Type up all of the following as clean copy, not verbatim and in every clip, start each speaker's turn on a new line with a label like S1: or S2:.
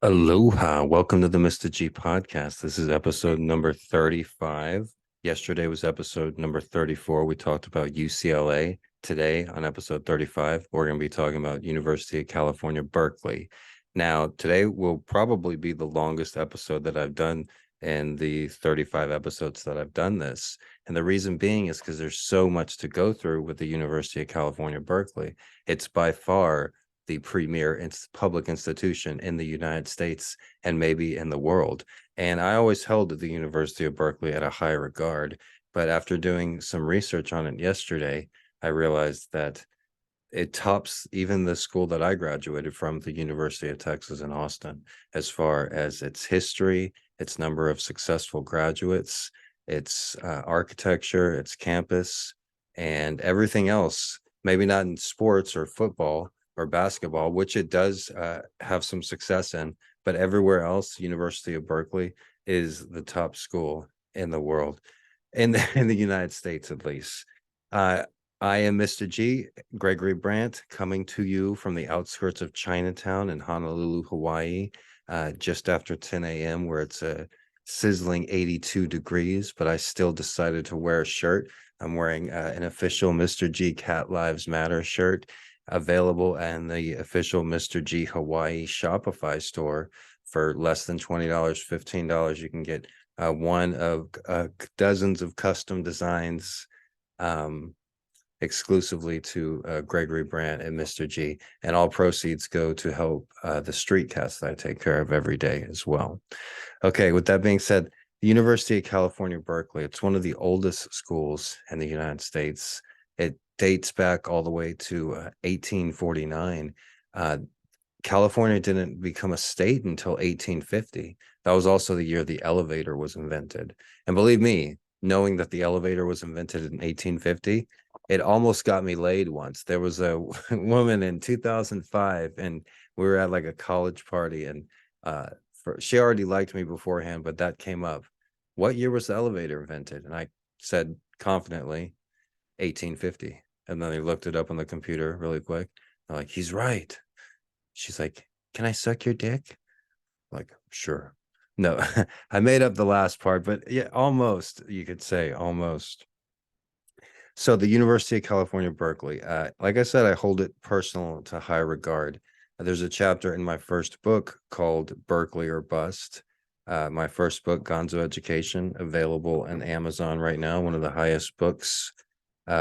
S1: Aloha. Welcome to the Mr.G podcast. This is episode number 35. Yesterday was episode number 34. We talked about UCLA. Today on episode 35, we're going to be talking about University of California, Berkeley. Now, today will probably be the longest episode that I've done in the 35 episodes that I've done this. And the reason being is because there's so much to go through with the University of California, Berkeley. It's by far the premier public institution in the United States and maybe in the world. And I always held the University of Berkeley at a high regard. But after doing some research on it yesterday, I realized that it tops even the school that I graduated from, the University of Texas in Austin, as far as its history, its number of successful graduates, its architecture, its campus, and everything else. Maybe not in sports or football or basketball, which it does have some success in, but everywhere else, University of Berkeley is the top school in the world, in the United States at least. I am Mr. G, Gregory Brandt, coming to you from the outskirts of Chinatown in Honolulu, Hawaii, just after 10 a.m., where it's a sizzling 82 degrees, but I still decided to wear a shirt. I'm wearing an official Mr. G Cat Lives Matter shirt, available in the official Mr. G Hawaii Shopify store for less than $20, $15. You can get one of dozens of custom designs exclusively to Gregory Brandt and Mr. G, and all proceeds go to help the street cats that I take care of every day as well. Okay, with that being said, the University of California, Berkeley, it's one of the oldest schools in the United States. It dates back all the way to 1849. California didn't become a state until 1850. That was also the year the elevator was invented. And believe me, knowing that the elevator was invented in 1850, it almost got me laid once. There was a woman in 2005, and we were at like a college party, and she already liked me beforehand, but that came up. What year was the elevator invented? And I said confidently, 1850. And then they looked it up on the computer really quick. They're like, he's right. She's like, can I suck your dick? I'm like, sure. No, I made up the last part, but yeah, almost, you could say almost. So the University of California, Berkeley, like I said, I hold it personal to high regard. There's a chapter in my first book called Berkeley or Bust. My first book, Gonzo Education, available on Amazon right now, one of the highest books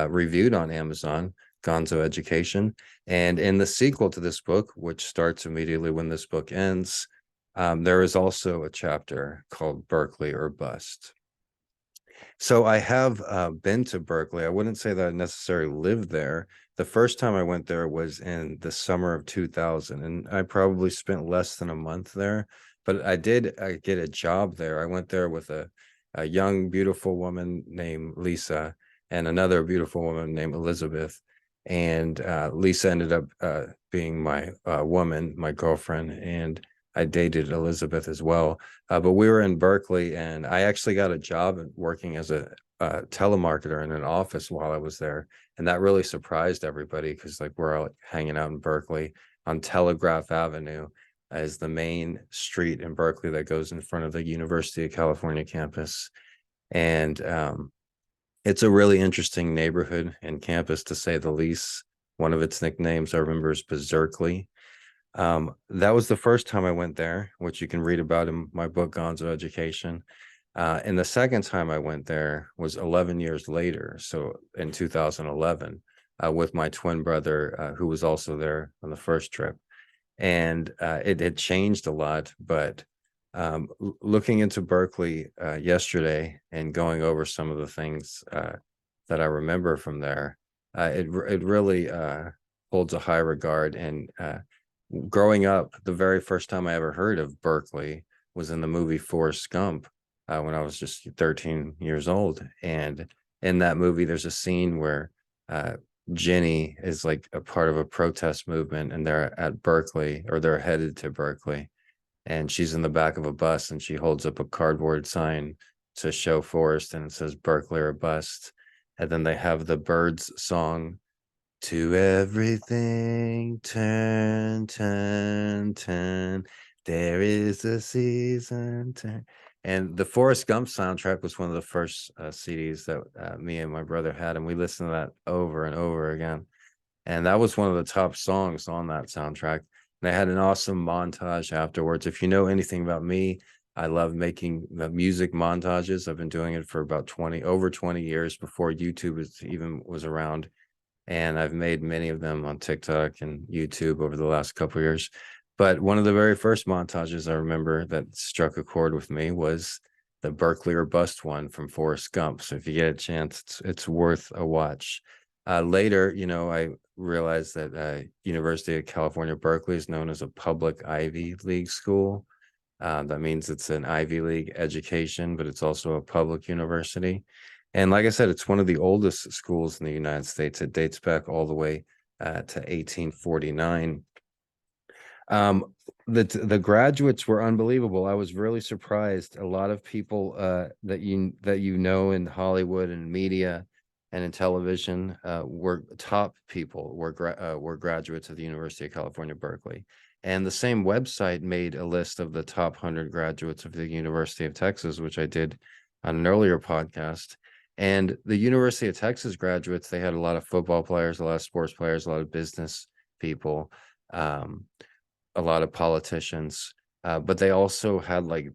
S1: reviewed on Amazon, Gonzo Education. And in the sequel to this book, which starts immediately when this book ends, there is also a chapter called Berkeley or Bust. So I have been to Berkeley. I wouldn't say that I necessarily lived there. The first time I went there was in the summer of 2000, and I probably spent less than a month there. But I did get a job there. I went there with a young, beautiful woman named Lisa and another beautiful woman named Elizabeth. And Lisa ended up being my woman, my girlfriend, and I dated Elizabeth as well. But we were in Berkeley, and I actually got a job working as a telemarketer in an office while I was there, and that really surprised everybody because like we're all hanging out in Berkeley on Telegraph Avenue as the main street in Berkeley that goes in front of the University of California campus, and it's a really interesting neighborhood and campus to say the least. One of its nicknames I remember is Berkeley. That was the first time I went there, which you can read about in my book, Gonzo Education. And the second time I went there was 11 years later. So in 2011, with my twin brother, who was also there on the first trip. And it had changed a lot. But looking into Berkeley yesterday and going over some of the things that I remember from there, it really holds a high regard. And growing up, the very first time I ever heard of Berkeley was in the movie Forrest Gump when I was just 13 years old. And in that movie, there's a scene where Jenny is like a part of a protest movement, and they're at Berkeley, or they're headed to Berkeley. And she's in the back of a bus, and she holds up a cardboard sign to show Forrest, and it says Berkeley or Bust. And then they have the Birds song, to everything, turn, turn, turn. There is a season to, and the Forrest Gump soundtrack was one of the first CDs that me and my brother had, and we listened to that over and over again. And that was one of the top songs on that soundtrack. And I had an awesome montage afterwards. If you know anything about me, I love making the music montages. I've been doing it for about over 20 years before YouTube was around. And I've made many of them on TikTok and YouTube over the last couple of years. But one of the very first montages I remember that struck a chord with me was the Berkeley or Bust one from Forrest Gump. So if you get a chance, it's worth a watch. Later, I realized that University of California, Berkeley is known as a public Ivy League school. That means it's an Ivy League education, but it's also a public university. And like I said, it's one of the oldest schools in the United States. It dates back all the way to 1849. The graduates were unbelievable. I was really surprised. A lot of people that you know in Hollywood and media and in television were top people, were graduates of the University of California, Berkeley. And the same website made a list of the top 100 graduates of the University of Texas, which I did on an earlier podcast. And the University of Texas graduates, they had a lot of football players, a lot of sports players, a lot of business people, a lot of politicians, but they also had like,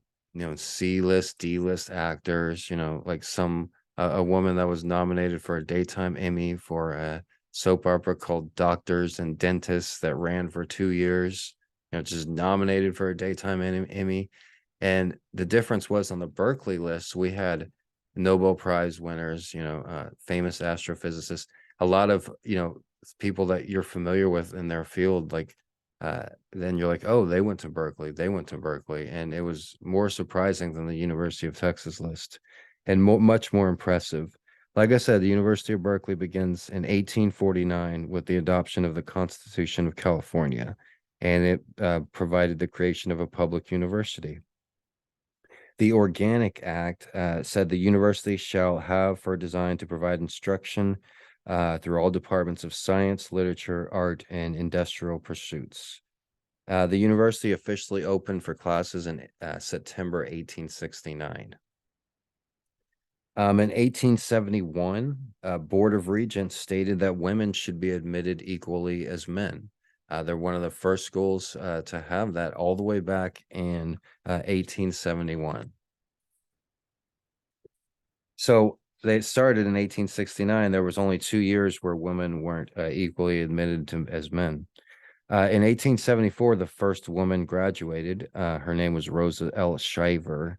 S1: C-list, D-list actors, like a woman that was nominated for a daytime Emmy for a soap opera called Doctors and Dentists that ran for 2 years, just nominated for a daytime Emmy. And the difference was on the Berkeley list, we had Nobel Prize winners, famous astrophysicists, a lot of, people that you're familiar with in their field, like, then you're like, oh, they went to Berkeley. And it was more surprising than the University of Texas list and much more impressive. Like I said, the University of Berkeley begins in 1849 with the adoption of the Constitution of California, and it provided the creation of a public university. The Organic Act said the university shall have for design to provide instruction through all departments of science, literature, art, and industrial pursuits. The university officially opened for classes in September 1869. In 1871, Board of Regents stated that women should be admitted equally as men. They're one of the first schools to have that all the way back in 1871. So they started in 1869. There was only 2 years where women weren't equally admitted as men. In 1874, the first woman graduated. Her name was Rosa L. Shiver.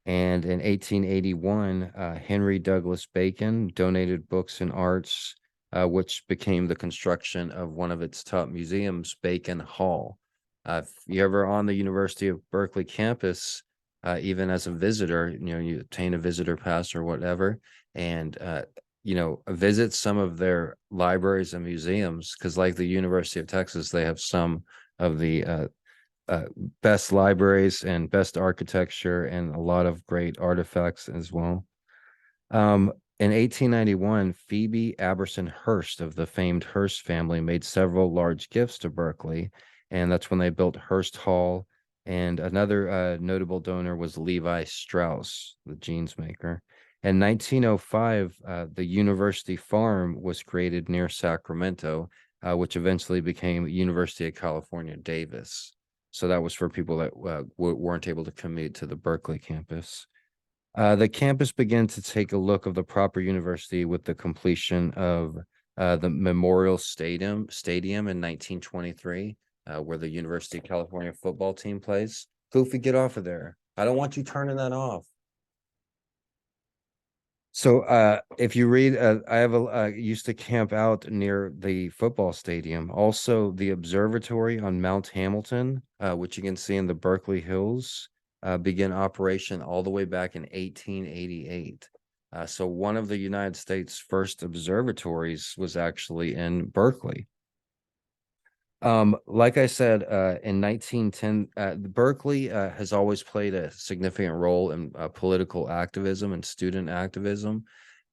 S1: And in 1881, Henry Douglas Bacon donated books and arts, which became the construction of one of its top museums, Bacon Hall. If you're ever on the University of Berkeley campus, even as a visitor, you obtain a visitor pass or whatever, and visit some of their libraries and museums, because like the University of Texas, they have some of the best libraries and best architecture and a lot of great artifacts as well. In 1891, Phoebe Aberson Hearst of the famed Hearst family made several large gifts to Berkeley, and that's when they built Hearst Hall. And another notable donor was Levi Strauss, the jeans maker. In 1905, the University Farm was created near Sacramento, which eventually became University of California, Davis. So that was for people that weren't able to commute to the Berkeley campus. The campus began to take a look of the proper university with the completion of the Memorial Stadium in 1923, where the University of California football team plays. Goofy, get off of there. I don't want you turning that off. So if you read, I used to camp out near the football stadium. Also, the observatory on Mount Hamilton, which you can see in the Berkeley Hills, began operation all the way back in 1888. So one of the United States' first observatories was actually in Berkeley. Like I said, in 1910, Berkeley has always played a significant role in political activism and student activism,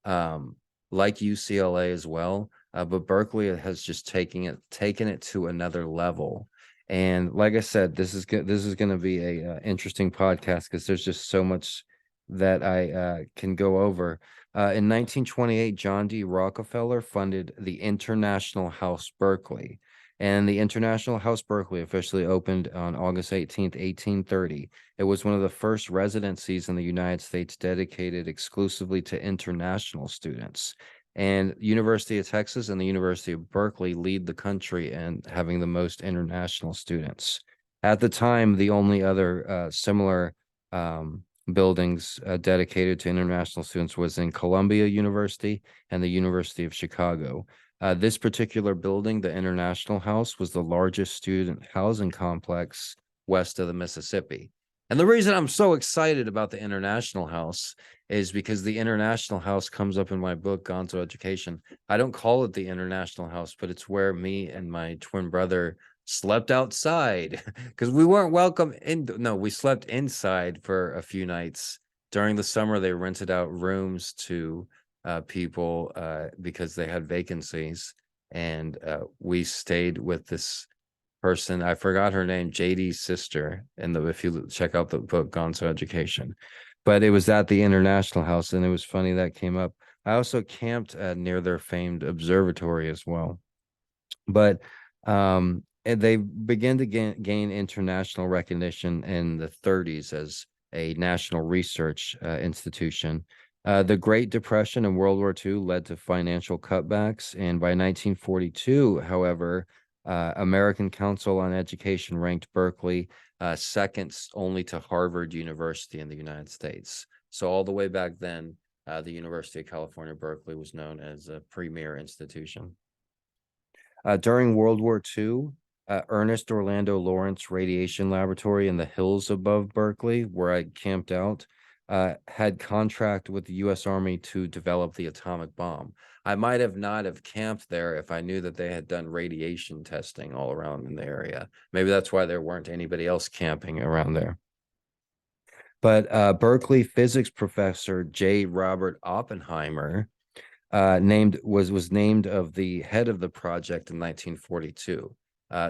S1: like UCLA as well. But Berkeley has just taken it to another level. And like I said, this is going to be a interesting podcast because there's just so much that I can go over. In 1928, John D. Rockefeller funded the International House Berkeley, and the International House Berkeley officially opened on August 18th, 1830. It was one of the first residencies in the United States dedicated exclusively to international students. And University of Texas and the University of Berkeley lead the country in having the most international students. At the time, the only other similar buildings dedicated to international students was in Columbia University and the University of Chicago. This particular building, the International House, was the largest student housing complex west of the Mississippi. And the reason I'm so excited about the International House is because the International House comes up in my book, Gonzo Education. I don't call it the International House, but it's where me and my twin brother slept outside because we weren't welcome in. No, we slept inside for a few nights. During the summer, they rented out rooms to people because they had vacancies. And we stayed with this person. I forgot her name, JD's sister. And if you check out the book Gonzo Education, but it was at the International House, and it was funny that came up. I also camped near their famed observatory as well. But and they began to gain international recognition in the 30s as a national research institution. The Great Depression and World War II led to financial cutbacks, and by 1942, however, American Council on Education ranked Berkeley second only to Harvard University in the United States. So all the way back then, the University of California, Berkeley was known as a premier institution. During World War II, Ernest Orlando Lawrence Radiation Laboratory in the hills above Berkeley, where I camped out, had contract with the U.S. Army to develop the atomic bomb. I might have not have camped there if I knew that they had done radiation testing all around in the area. Maybe that's why there weren't anybody else camping around there. But Berkeley physics professor J. Robert Oppenheimer was named of the head of the project in 1942.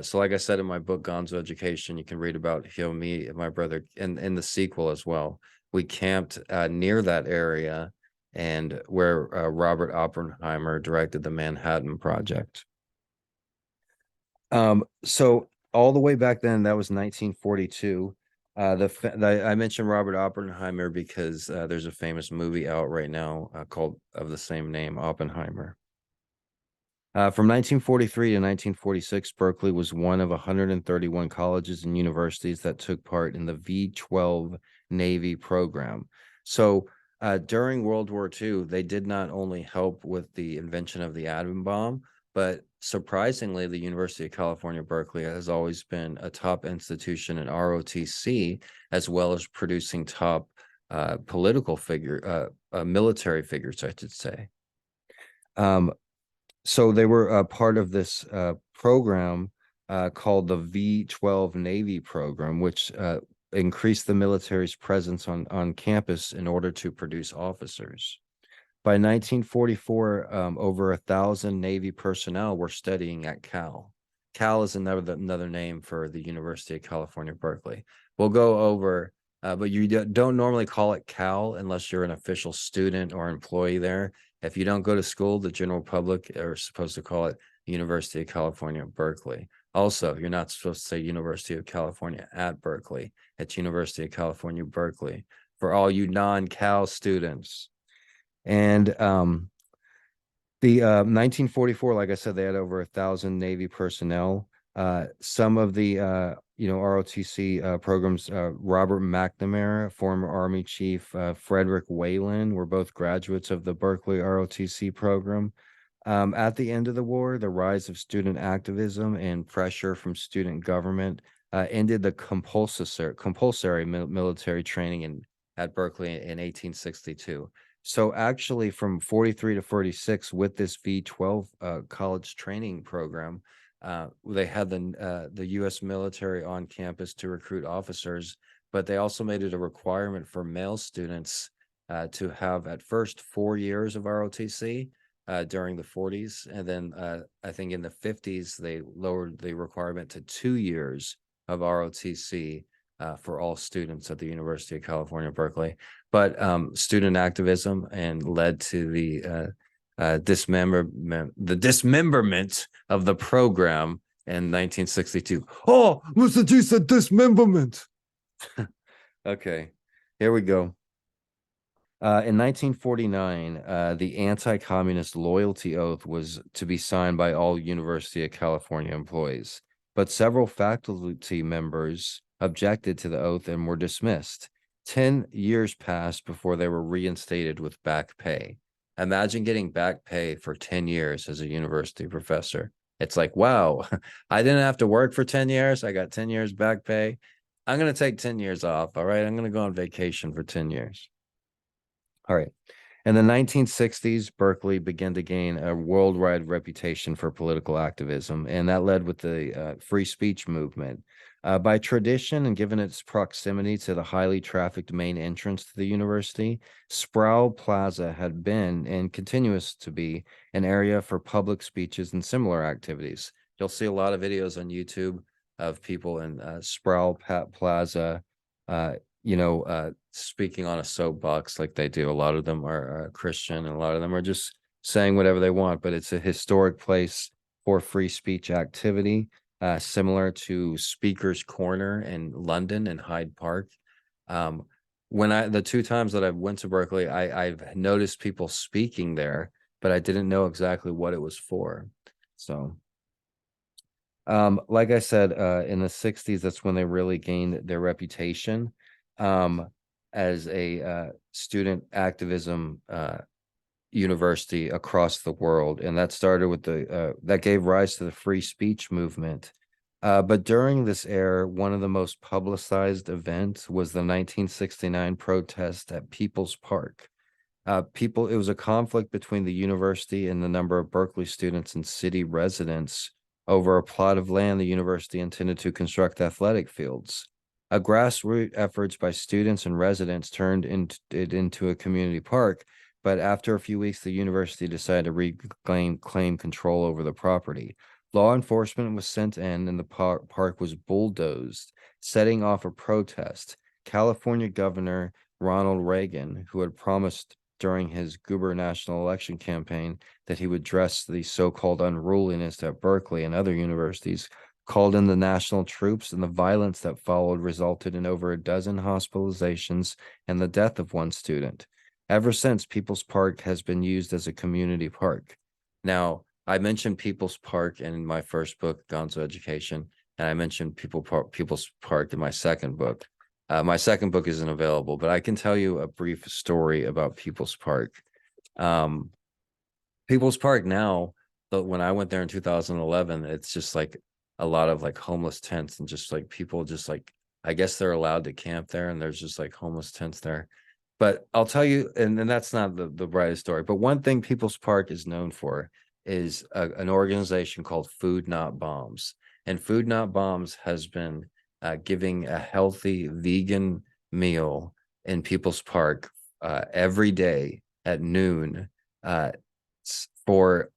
S1: So like I said in my book Gonzo Education, you can read about me and my brother in the sequel as well. We camped near that area and where Robert Oppenheimer directed the Manhattan Project. So all the way back then, that was 1942. I mentioned Robert Oppenheimer because there's a famous movie out right now called of the same name, Oppenheimer. From 1943 to 1946, Berkeley was one of 131 colleges and universities that took part in the V-12 Navy program. So during World War II, they did not only help with the invention of the atom bomb, but surprisingly, the University of California, Berkeley has always been a top institution in ROTC, as well as producing top military figures, I should say. So they were part of this program called the V-12 Navy program, which increased the military's presence on campus in order to produce officers. By 1944, over 1,000 Navy personnel were studying at Cal. Cal is another name for the University of California, Berkeley. We'll go over, but you don't normally call it Cal unless you're an official student or employee there. If you don't go to school, the general public are supposed to call it University of California, Berkeley. Also, you're not supposed to say University of California at Berkeley. It's University of California, Berkeley for all you non-Cal students. And the 1944, like I said, they had over 1,000 Navy personnel. Some of the ROTC programs, Robert McNamara, former Army Chief, Frederick Whalen were both graduates of the Berkeley ROTC program. At the end of the war, the rise of student activism and pressure from student government ended the compulsory military training at Berkeley in 1862. So actually from 43 to 46 with this V-12 college training program, they had the U.S. military on campus to recruit officers, but they also made it a requirement for male students to have at first 4 years of ROTC, during the 40s. And then I think in the 50s, they lowered the requirement to 2 years of ROTC for all students at the University of California, Berkeley. But student activism and led to the dismemberment of the program in 1962. Oh, Mr. G said dismemberment. Okay, here we go. In 1949, the anti-communist loyalty oath was to be signed by all University of California employees, but several faculty members objected to the oath and were dismissed. 10 years passed before they were reinstated with back pay. Imagine getting back pay for 10 years as a university professor. It's like, wow, I didn't have to work for 10 years. I got 10 years back pay. I'm going to take 10 years off. All right. I'm going to go on vacation for 10 years. All right. In the 1960s, Berkeley began to gain a worldwide reputation for political activism, and that led with the free speech movement. By tradition and given its proximity to the highly trafficked main entrance to the university, Sproul Plaza had been and continues to be an area for public speeches and similar activities. You'll see a lot of videos on YouTube of people in Sproul Plaza, speaking on a soapbox like they do. A lot of them are Christian, and a lot of them are just saying whatever they want, but it's a historic place for free speech activity, similar to Speaker's Corner in London and Hyde Park. The 2 times that I went to Berkeley, I've noticed people speaking there, but I didn't know exactly what it was for. So like I said, in the 60s, that's when they really gained their reputation as a student activism university across the world. And that started with that gave rise to the free speech movement. But during this era, one of the most publicized events was the 1969 protest at People's Park. It was a conflict between the university and the number of Berkeley students and city residents over a plot of land the university intended to construct athletic fields. A grassroots efforts by students and residents turned it into a community park, but after a few weeks, the university decided to claim control over the property. Law enforcement was sent in, and the park was bulldozed, setting off a protest. California Governor Ronald Reagan, who had promised during his gubernatorial election campaign that he would address the so-called unruliness at Berkeley and other universities, called in the national troops, and the violence that followed resulted in over a dozen hospitalizations and the death of one student. Ever since, People's Park has been used as a community park. Now, I mentioned People's Park in my first book, Gonzo Education, and I mentioned People's Park in my second book. My second book isn't available, but I can tell you a brief story about People's Park. People's Park now, but when I went there in 2011, it's just like a lot of like homeless tents and just like people just like, I guess they're allowed to camp there, and there's just like homeless tents there. But I'll tell you, and that's not the brightest story, but one thing People's Park is known for is an organization called Food Not Bombs. And Food Not Bombs has been giving a healthy vegan meal in People's Park every day at noon for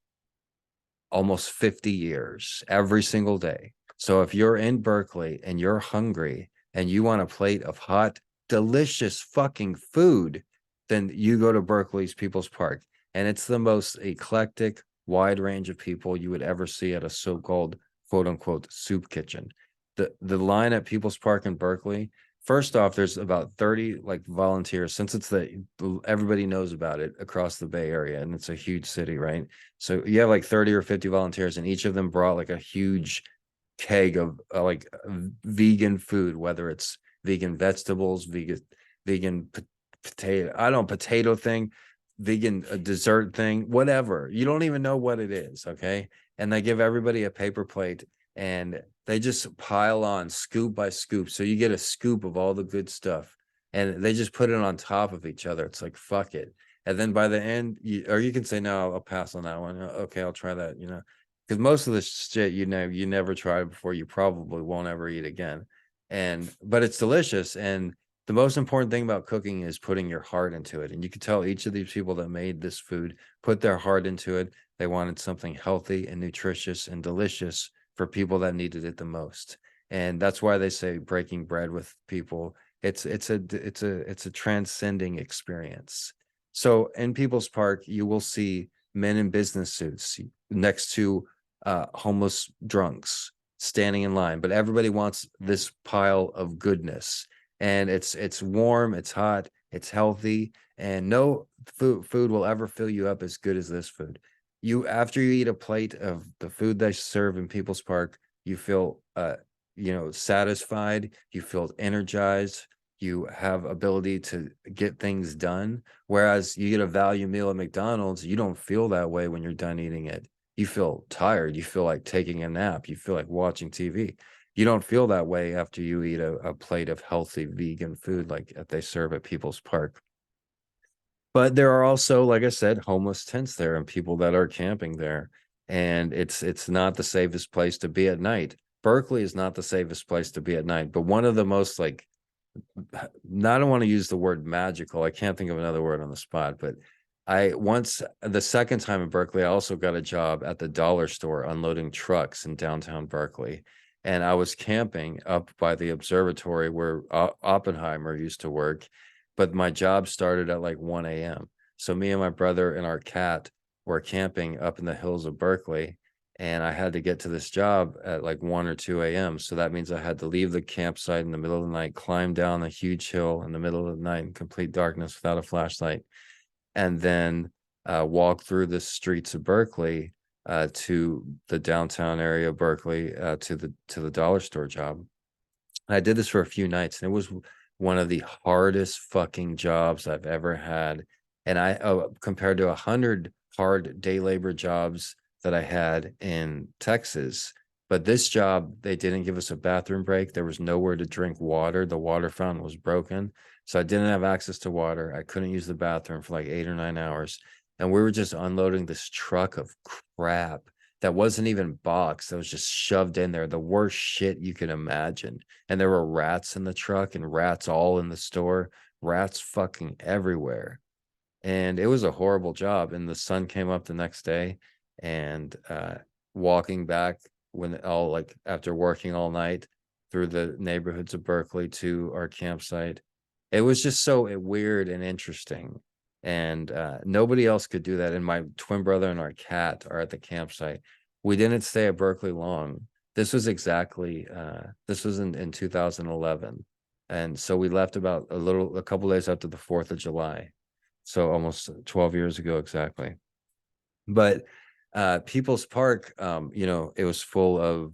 S1: almost 50 years, every single day. So if you're in Berkeley and you're hungry and you want a plate of hot, delicious fucking food, then you go to Berkeley's People's Park. And it's the most eclectic, wide range of people you would ever see at a so-called quote unquote soup kitchen. The line at People's Park in Berkeley, first off, there's about 30 like volunteers, since it's everybody knows about it across the Bay Area, and it's a huge city, right? So you have like 30 or 50 volunteers, and each of them brought like a huge keg of vegan food, whether it's vegan vegetables, vegan potato, I don't know, potato thing, vegan dessert thing, whatever. You don't even know what it is, okay? And they give everybody a paper plate, and they just pile on scoop by scoop. So you get a scoop of all the good stuff, and they just put it on top of each other. It's like, fuck it. And then by the end, or you can say, no, I'll pass on that one. Okay, I'll try that, because most of this shit, you never tried before, you probably won't ever eat again. But it's delicious. And the most important thing about cooking is putting your heart into it. And you could tell each of these people that made this food put their heart into it. They wanted something healthy and nutritious and delicious for people that needed it the most. And that's why they say breaking bread with people. It's a transcending experience. So in People's Park, you will see men in business suits next to homeless drunks standing in line, but everybody wants this pile of goodness. And it's warm, it's hot, it's healthy, and no food will ever fill you up as good as this food. You after you eat a plate of the food they serve in People's Park, you feel satisfied, you feel energized, you have ability to get things done. Whereas you get a value meal at McDonald's, you don't feel that way when you're done eating it. You feel tired, you feel like taking a nap, you feel like watching TV. You don't feel that way after you eat a plate of healthy vegan food like they serve at People's Park. But there are also, like I said, homeless tents there and people that are camping there. And it's not the safest place to be at night. Berkeley is not the safest place to be at night, but one of the most I don't want to use the word magical. I can't think of another word on the spot, but the second time in Berkeley, I also got a job at the dollar store unloading trucks in downtown Berkeley. And I was camping up by the observatory where Oppenheimer used to work, but my job started at like 1 a.m. So me and my brother and our cat were camping up in the hills of Berkeley, and I had to get to this job at like 1 or 2 a.m. So that means I had to leave the campsite in the middle of the night, climb down a huge hill in the middle of the night in complete darkness without a flashlight, and then walk through the streets of Berkeley to the downtown area of Berkeley to the dollar store job. I did this for a few nights, and it was one of the hardest fucking jobs I've ever had. And compared to 100 hard day labor jobs that I had in Texas. But this job, they didn't give us a bathroom break. There was nowhere to drink water. The water fountain was broken. So I didn't have access to water. I couldn't use the bathroom for like 8 or 9 hours. And we were just unloading this truck of crap that wasn't even boxed, that was just shoved in there, the worst shit you can imagine. And there were rats in the truck and rats all in the store, rats fucking everywhere. And it was a horrible job. And the sun came up the next day, and walking back after working all night through the neighborhoods of Berkeley to our campsite, it was just so weird and interesting. And nobody else could do that. And my twin brother and our cat are at the campsite. We didn't stay at Berkeley long. This was in 2011. And so we left about a couple days after the 4th of July. So almost 12 years ago exactly. But People's Park, it was full of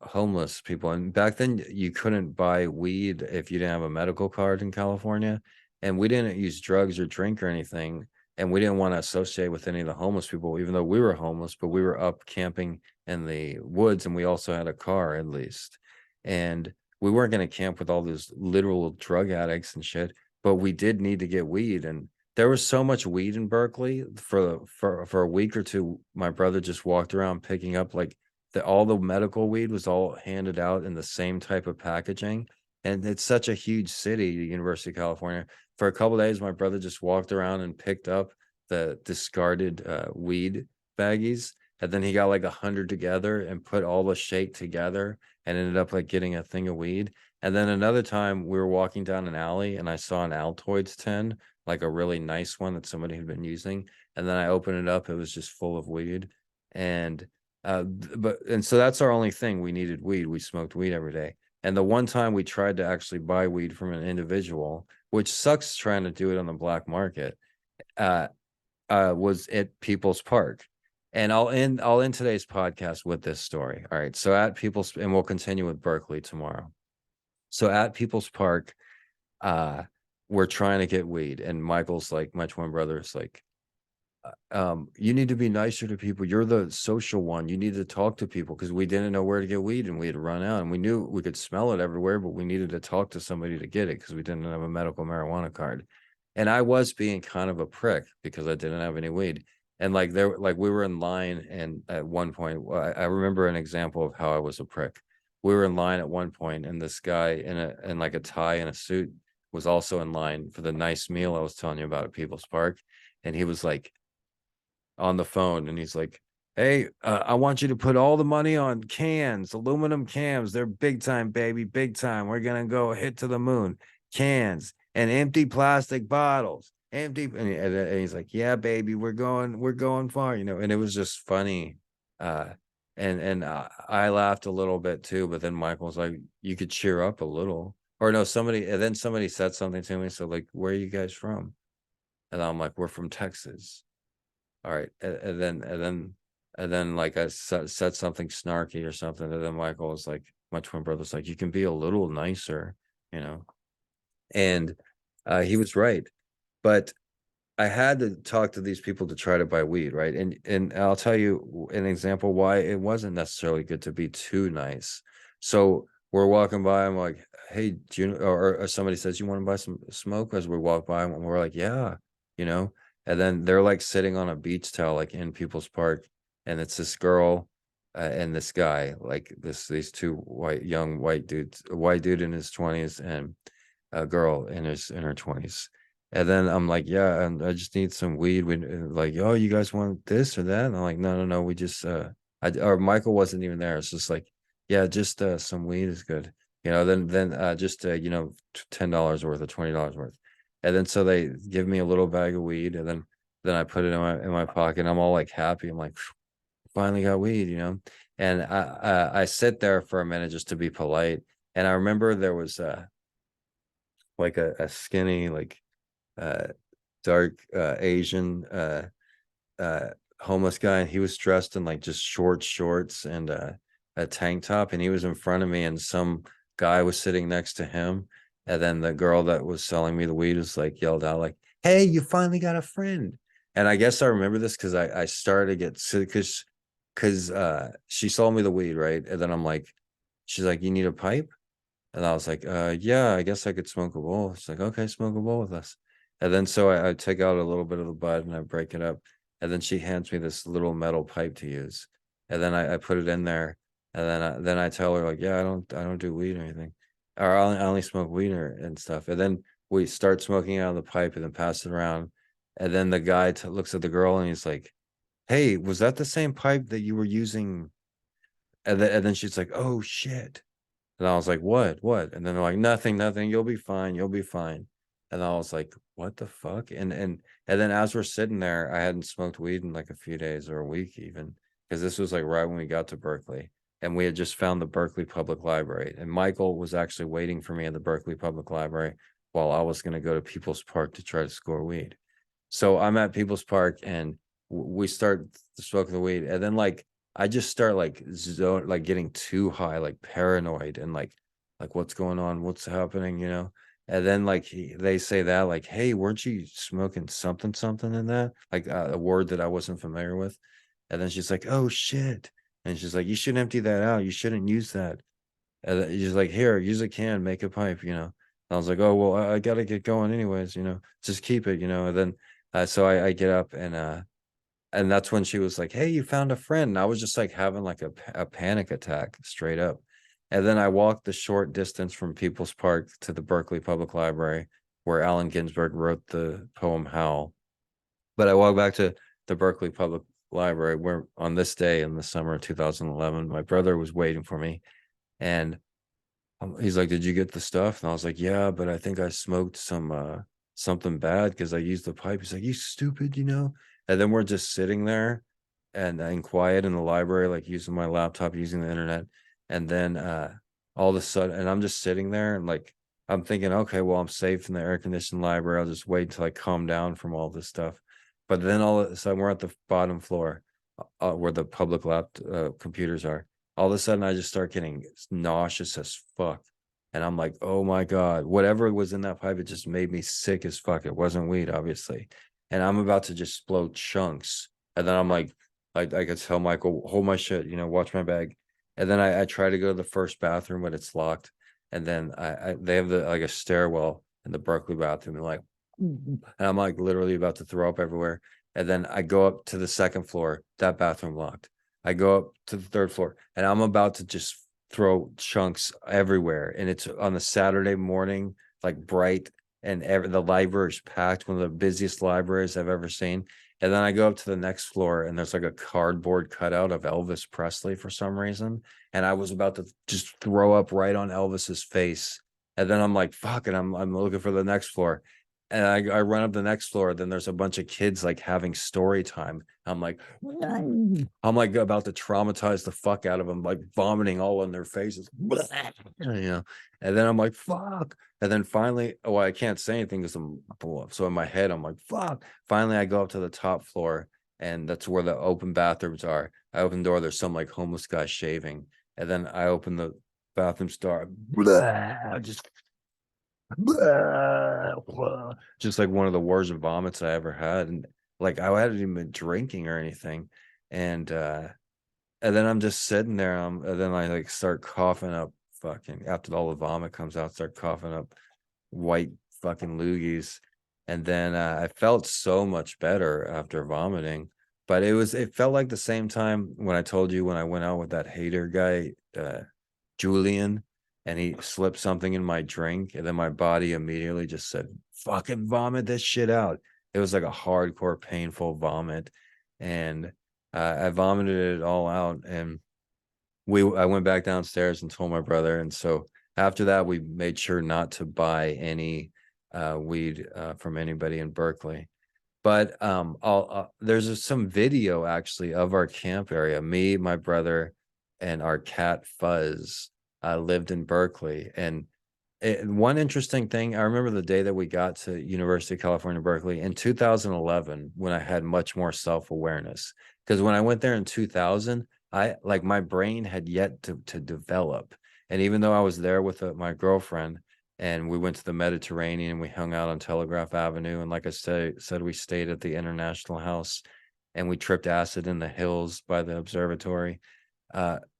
S1: homeless people. And back then you couldn't buy weed if you didn't have a medical card in California. And we didn't use drugs or drink or anything. And we didn't want to associate with any of the homeless people, even though we were homeless, but we were up camping in the woods, and we also had a car at least. And we weren't going to camp with all those literal drug addicts and shit, but we did need to get weed. And there was so much weed in Berkeley for a week or two. My brother just walked around picking up all the medical weed was all handed out in the same type of packaging. And it's such a huge city, the University of California. For a couple of days, my brother just walked around and picked up the discarded weed baggies. And then he got like 100 together and put all the shake together and ended up like getting a thing of weed. And then another time we were walking down an alley and I saw an Altoids tin, like a really nice one that somebody had been using. And then I opened it up, it was just full of weed. And so that's our only thing. We needed weed. We smoked weed every day. And the one time we tried to actually buy weed from an individual, which sucks trying to do it on the black market, was at People's Park. And I'll end today's podcast with this story. All right. So and we'll continue with Berkeley tomorrow. So at People's Park, we're trying to get weed. And Michael's like, my twin brother is like, you need to be nicer to people. You're the social one. You need to talk to people, because we didn't know where to get weed and we had run out, and we knew we could smell it everywhere, but we needed to talk to somebody to get it because we didn't have a medical marijuana card. And I was being kind of a prick because I didn't have any weed. And we were in line, and at one point, I remember an example of how I was a prick. we were in line at one point, and this guy in like a tie and a suit was also in line for the nice meal I was telling you about at People's Park. And he was like on the phone, and he's like, hey, I want you to put all the money on cans, aluminum cans. They're big time, baby, big time. We're gonna go hit to the moon. Cans and empty plastic bottles, empty. And he's like, yeah, baby, we're going far, you know. And it was just funny. And I laughed a little bit too, but then Michael was like, you could cheer up a little. Or no, somebody said something to me. So like, where are you guys from? And I'm like, we're from Texas. All right. And then like I said something snarky or something. And then Michael was like, my twin brother was like, you can be a little nicer, you know. And he was right. But I had to talk to these people to try to buy weed, right? And I'll tell you an example why it wasn't necessarily good to be too nice. So we're walking by, I'm like, hey, do you, or somebody says, you want to buy some smoke? As we walk by, and we're like, yeah, you know. And then they're like sitting on a beach towel, like in People's Park, and it's this girl and this guy, like these two young white dudes, a white dude in his 20s and a girl in her 20s. And then I'm like, yeah, and I just need some weed. We like, oh, you guys want this or that? And I'm like, no, no, no. We just or Michael wasn't even there. It's just like, yeah, just some weed is good. You know, then just you know, $10 worth or $20 worth. And then so they give me a little bag of weed, and then I put it in my pocket. And I'm all like happy. I'm like, finally got weed, you know. And I sit there for a minute just to be polite. And I remember there was like a skinny, like uh dark Asian homeless guy, and he was dressed in like just short shorts and a tank top, and he was in front of me, and some guy was sitting next to him. And then the girl that was selling me the weed was like yelled out like, hey, you finally got a friend. And I guess I remember this because I started to get sick because she sold me the weed, right? And then I'm like, she's like, you need a pipe? And I was like, yeah, I guess I could smoke a bowl. It's like, okay, smoke a bowl with us. And then so I take out a little bit of the bud and I break it up. And then she hands me this little metal pipe to use. And then I put it in there. And then I tell her like, yeah, I don't do weed or anything. Or I only smoke weed and stuff. And then we start smoking out of the pipe and then pass it around. And then the guy looks at the girl and he's like, hey, was that the same pipe that you were using? And then she's like, oh shit. And I was like, what? And then they're like, nothing. You'll be fine. You'll be fine. And I was like, what the fuck? And then as we're sitting there, I hadn't smoked weed in like a few days or a week even, because this was like right when we got to Berkeley. And we had just found the Berkeley Public Library. And Michael was actually waiting for me at the Berkeley Public Library while I was going to go to People's Park to try to score weed. So I'm at People's Park and we start smoking the weed. And then like I just start like like getting too high, like paranoid and like what's going on, what's happening, you know? And then like they say that like, hey, weren't you smoking something in that? Like a word that I wasn't familiar with. And then she's like, oh shit. And she's like, you should empty that out. You shouldn't use that. And then he's like, here, use a can, make a pipe, you know. And I was like, oh well, I gotta get going anyways, you know, just keep it, you know. And then so I get up and that's when she was like, hey, you found a friend. And I was just like having like a panic attack straight up. And then I walked the short distance from People's Park to the Berkeley Public Library where Allen Ginsberg wrote the poem Howl. But I walked back to the Berkeley Public Library where on this day in the summer of 2011, my brother was waiting for me. And he's like, did you get the stuff? And I was like, yeah, but I think I smoked something bad because I used the pipe. He's like, you stupid, you know? And then we're just sitting there and quiet in the library, like using my laptop, using the internet. And then all of a sudden, and I'm just sitting there and like I'm thinking, okay, well, I'm safe in the air conditioned library. I'll just wait until I calm down from all this stuff. But then all of a sudden we're at the bottom floor where the public computers are. All of a sudden I just start getting nauseous as fuck. And I'm like, oh my God, whatever was in that pipe, it just made me sick as fuck. It wasn't weed, obviously. And I'm about to just explode chunks. And then I'm like I could tell Michael, hold my shit, you know, watch my bag. And then I try to go to the first bathroom, but it's locked. And then they have like a stairwell in the Berkeley bathroom, and like, and I'm like literally about to throw up everywhere. And then I go up to the second floor, that bathroom locked. I go up to the third floor, and I'm about to just throw chunks everywhere. And it's on a Saturday morning, like bright, and the library is packed, one of the busiest libraries I've ever seen. And then I go up to the next floor, and there's like a cardboard cutout of Elvis Presley for some reason. And I was about to just throw up right on Elvis's face. And then I'm like, fuck it, I'm looking for the next floor. And I run up the next floor, then there's a bunch of kids like having story time. I'm like about to traumatize the fuck out of them, like vomiting all on their faces. And then I'm like, fuck. And then finally, oh, I can't say anything because I'm so in my head, I'm like, fuck. Finally, I go up to the top floor, and that's where the open bathrooms are. I open the door, there's some like homeless guy shaving. And then I open the bathroom door, just like one of the worst vomits I ever had. And like I hadn't even been drinking or anything. And then I'm just sitting there, and then I like start coughing up fucking, after all the vomit comes out, start coughing up white fucking loogies. And then I felt so much better after vomiting. But it felt like the same time when I told you when I went out with that hater guy, Julian, and he slipped something in my drink, and then my body immediately just said, fucking vomit this shit out. It was like a hardcore painful vomit. And I vomited it all out, and I went back downstairs and told my brother. And so after that, we made sure not to buy any weed from anybody in Berkeley. But there's some video actually of our camp area. Me, my brother, and our cat Fuzz lived in Berkeley. And one interesting thing, I remember the day that we got to University of California, Berkeley in 2011, when I had much more self-awareness. Because when I went there in 2000, I like my brain had yet to develop. And even though I was there with my girlfriend, and we went to the Mediterranean, we hung out on Telegraph Avenue, and like I said, we stayed at the International House, and we tripped acid in the hills by the observatory.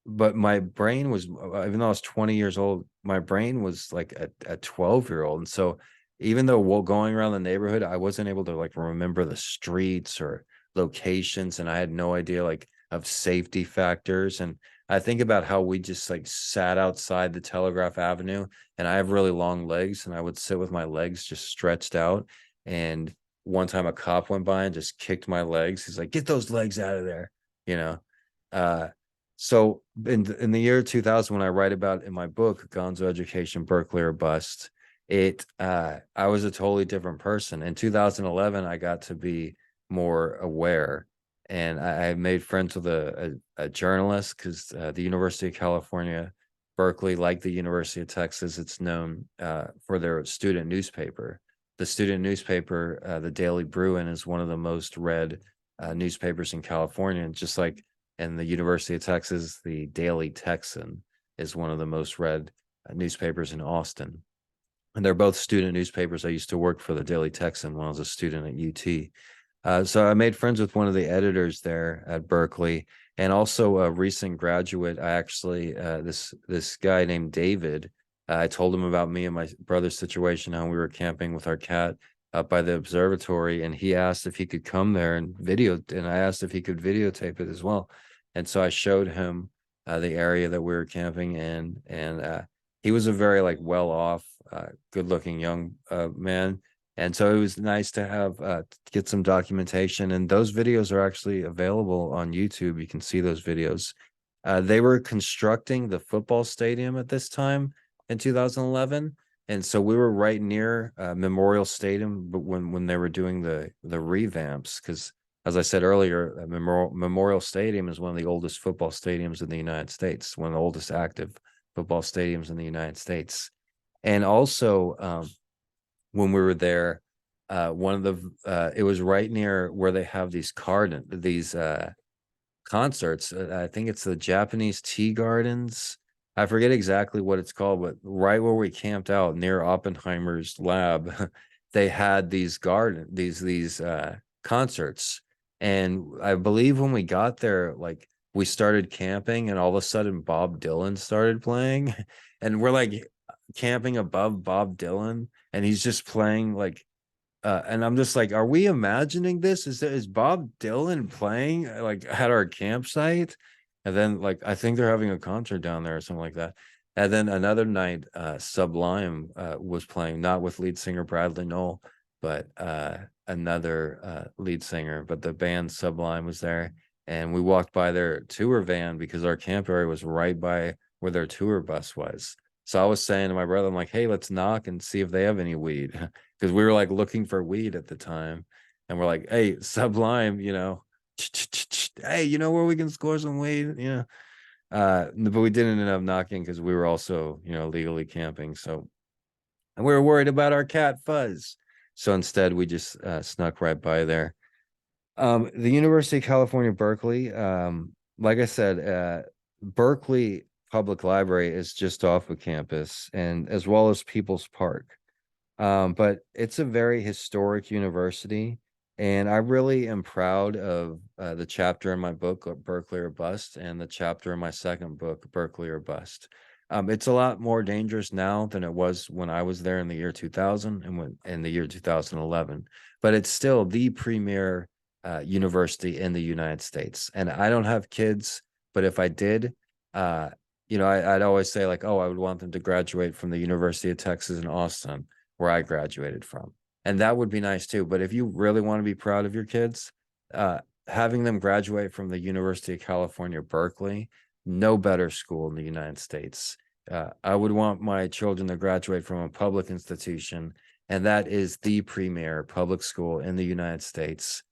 S1: But my brain was, even though I was 20 years old, my brain was like a 12-year-old. And so even though going around the neighborhood, I wasn't able to like remember the streets or locations, and I had no idea like of safety factors. And I think about how we just like sat outside the Telegraph Avenue, and I have really long legs, and I would sit with my legs just stretched out. And one time a cop went by and just kicked my legs. He's like, get those legs out of there, you know. So in the year 2000, when I write about in my book, Gonzo Education, Berkeley or Bust, I was a totally different person. In 2011, I got to be more aware, and I made friends with a journalist, because the University of California, Berkeley, like the University of Texas, it's known for their student newspaper. The student newspaper, the Daily Bruin, is one of the most read newspapers in California, and just like in the University of Texas, the Daily Texan is one of the most read newspapers in Austin. And they're both student newspapers. I used to work for the Daily Texan when I was a student at UT. So I made friends with one of the editors there at Berkeley, and also a recent graduate. I actually, this guy named David, I told him about me and my brother's situation, how we were camping with our cat up by the observatory, and he asked if he could come there and I asked if he could videotape it as well. And so I showed him the area that we were camping in, and he was a very like well-off, good-looking young man. And so it was nice to have get some documentation, and those videos are actually available on YouTube. You can see those videos. They were constructing the football stadium at this time in 2011, and so we were right near Memorial Stadium, but when they were doing the revamps, because as I said earlier, Memorial Stadium is one of the oldest football stadiums in the United States, one of the oldest active football stadiums in the United States. And also, when we were there, one of the it was right near where they have these concerts. I think it's the Japanese Tea Gardens. I forget exactly what it's called, but right where we camped out near Oppenheimer's lab, they had these concerts. And I believe when we got there, like we started camping, and all of a sudden Bob Dylan started playing, and we're like camping above Bob Dylan, and he's just playing like and I'm just like, are we imagining this? Is Bob Dylan playing like at our campsite? And then like I think they're having a concert down there or something like that. And then another night, Sublime was playing, not with lead singer Bradley Noel, but another lead singer. But the band Sublime was there, and we walked by their tour van because our camp area was right by where their tour bus was. So I was saying to my brother, I'm like, hey, let's knock and see if they have any weed. Because we were like looking for weed at the time. And we're like, hey, Sublime, hey, you know where we can score some weed? Yeah. But we didn't end up knocking because we were also, legally camping. So, and we were worried about our cat Fuzz. So instead, we just snuck right by there. The University of California, Berkeley, like I said, Berkeley Public Library is just off of campus, and as well as People's Park. But it's a very historic university, and I really am proud of the chapter in my book, Berkeley or Bust, and the chapter in my second book, Berkeley or Bust. It's a lot more dangerous now than it was when I was there in the year 2000 and when in the year 2011, but it's still the premier university in the United States. And I don't have kids, but if I did, I'd always say like, oh, I would want them to graduate from the University of Texas in Austin, where I graduated from. And that would be nice too. But if you really want to be proud of your kids, having them graduate from the University of California, Berkeley, no better school in the United States. I would want my children to graduate from a public institution, and that is the premier public school in the United States.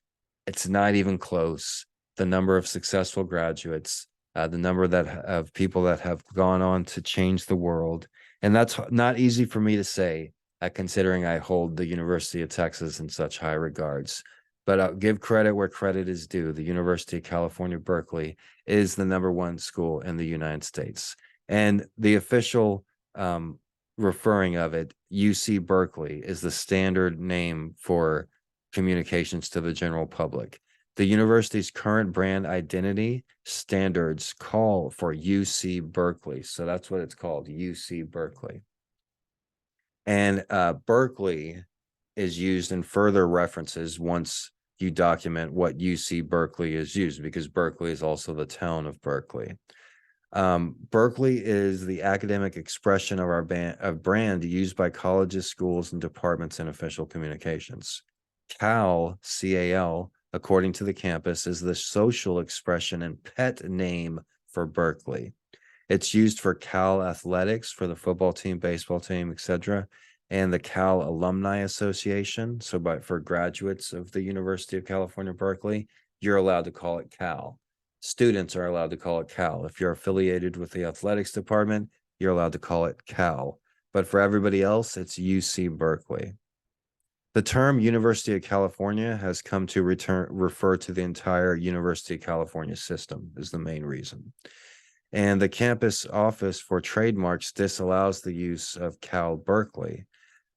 S1: It's not even close. The number of successful graduates, the number of people that have gone on to change the world, and that's not easy for me to say, considering I hold the University of Texas in such high regards. But I'll give credit where credit is due. The University of California, Berkeley is the number one school in the United States. And the official referring of it, UC Berkeley, is the standard name for communications to the general public. The university's current brand identity standards call for UC Berkeley. So that's what it's called, UC Berkeley. And Berkeley is used in further references once you document what UC Berkeley is used, because Berkeley is also the town of Berkeley. Berkeley is the academic expression of our brand used by colleges, schools, and departments in official communications. Cal, C-A-L, according to the campus, is the social expression and pet name for Berkeley. It's used for Cal athletics, for the football team, baseball team, etc., and the Cal Alumni Association. So for graduates of the University of California, Berkeley, you're allowed to call it Cal. Students are allowed to call it Cal. If you're affiliated with the athletics department, you're allowed to call it Cal. But for everybody else, it's UC Berkeley. The term University of California has come to refer to the entire University of California system is the main reason. And the campus office for trademarks disallows the use of Cal Berkeley,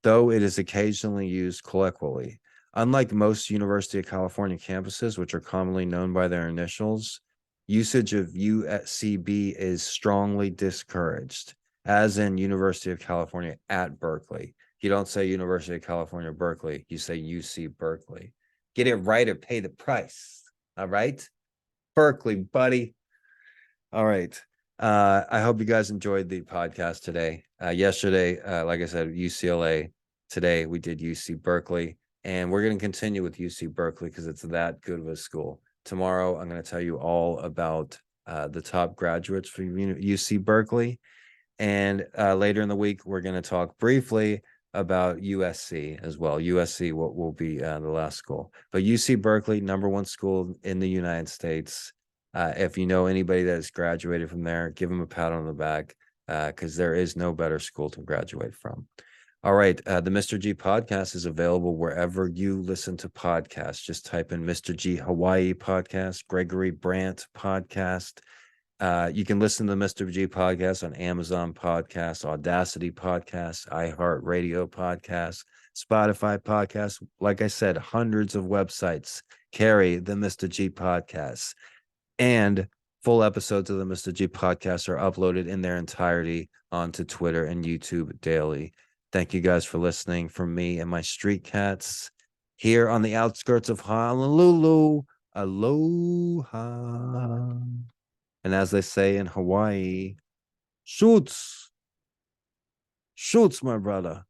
S1: though it is occasionally used colloquially. Unlike most University of California campuses, which are commonly known by their initials, usage of UCB is strongly discouraged, as in University of California at Berkeley. You don't say University of California, Berkeley. You say UC Berkeley. Get it right or pay the price. All right? Berkeley, buddy. All right. I hope you guys enjoyed the podcast today. Yesterday, like I said, UCLA. Today, we did UC Berkeley. And we're going to continue with UC Berkeley because it's that good of a school. Tomorrow, I'm going to tell you all about the top graduates for UC Berkeley. And later in the week, we're going to talk briefly about USC as well. USC will be the last school. But UC Berkeley, number one school in the United States. If you know anybody that has graduated from there, give them a pat on the back because there is no better school to graduate from. All right. The Mr. G podcast is available wherever you listen to podcasts. Just type in Mr. G Hawaii podcast, Gregory Brandt podcast. You can listen to the Mr. G podcast on Amazon Podcasts, Audacity Podcasts, iHeartRadio Podcasts, Spotify Podcasts. Like I said, hundreds of websites carry the Mr. G podcasts. And full episodes of the Mr. G podcast are uploaded in their entirety onto Twitter and YouTube daily. Thank you guys for listening. From me and my street cats here on the outskirts of Honolulu. Aloha. And as they say in Hawaii, shoots, shoots, my brother.